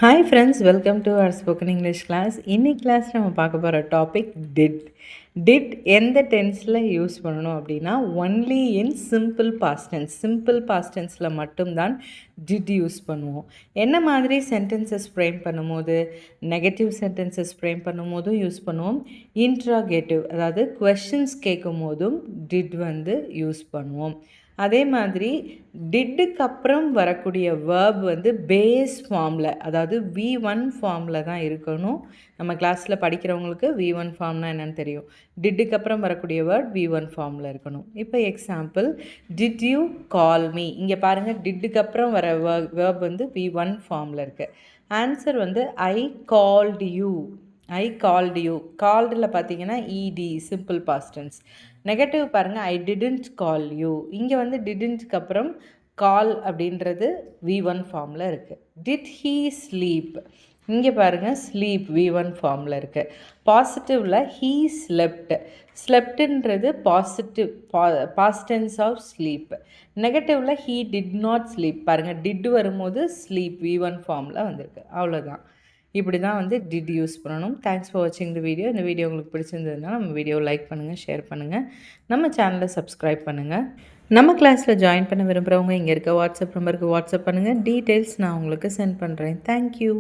Hi friends, welcome to our spoken English class. இன்னைக்கு class நம்ம பார்க்க போகிற டாபிக் டிட் எந்த டென்ஸில் யூஸ் பண்ணணும் அப்படின்னா only in simple past tense. Simple past டென்ஸில் மட்டும்தான் டிட் யூஸ் பண்ணுவோம். என்ன மாதிரி சென்டென்சஸ் ஃப்ரேம் பண்ணும்போது, நெகட்டிவ் சென்டென்சஸ் ஃப்ரேம் பண்ணும்போதும் யூஸ் பண்ணுவோம். இன்ட்ராகேட்டிவ் அதாவது கொஷின்ஸ் கேட்கும் போதும் டிட் யூஸ் பண்ணுவோம். அதே மாதிரி டிட்டுக்கு அப்புறம் வரக்கூடிய வேர்ப் பேஸ் ஃபார்மில், அதாவது V1 ஃபார்மில் தான் இருக்கணும். நம்ம கிளாஸில் படிக்கிறவங்களுக்கு V1 ஃபார்ம்னால் என்னென்னு தெரியும். டிட்டுக்கு அப்புறம் வரக்கூடிய வேர்ட் V1 ஃபார்மில் இருக்கணும். இப்போ example, did you call me. இங்கே பாருங்கள், டிட்டுக்கு அப்புறம் வர வேர்ப் V1 ஃபார்மில் இருக்குது. Answer I called you. கால்டில் பார்த்தீங்கன்னா இடி, சிம்பிள் பாஸ்டன்ஸ். நெகட்டிவ் பாருங்கள், ஐ டிடன்ட் கால் யூ. இங்கே டிடன்ட்க்கு அப்புறம் கால் அப்படின்றது V1 ஃபார்மில் இருக்குது. Did he sleep. இங்கே பாருங்கள், ஸ்லீப் V1 ஃபார்மில் இருக்குது. பாசிட்டிவில் ஹீ ஸ்லெப்டுன்றது பாசிட்டிவ் பாஸ்டென்ஸ் ஆஃப் ஸ்லீப். நெகட்டிவில் ஹீ டிட் நாட் ஸ்லீப். பாருங்கள், டிட் வரும்போது ஸ்லீப் V1 ஃபார்மில் வந்திருக்கு. அவ்வளோதான். இப்படி தான் டிட் யூஸ் பண்ணணும். தேங்க்ஸ் ஃபார் வாட்சிங் த வீடியோ. இந்த வீடியோ உங்களுக்கு பிடிச்சிருந்ததுன்னா நம்ம வீடியோவை லைக் பண்ணுங்கள், ஷேர் பண்ணுங்கள், நம்ம சேனலை சப்ஸ்கிரைப் பண்ணுங்கள். நம்ம கிளாஸில் ஜாயின் பண்ண விரும்புகிறவங்க இங்கே இருக்க வாட்ஸ்அப் நம்பருக்கு வாட்ஸ்அப் பண்ணுங்கள். டீட்டெயில்ஸ் நான் உங்களுக்கு சென்ட் பண்ணுறேன். தேங்க்யூ.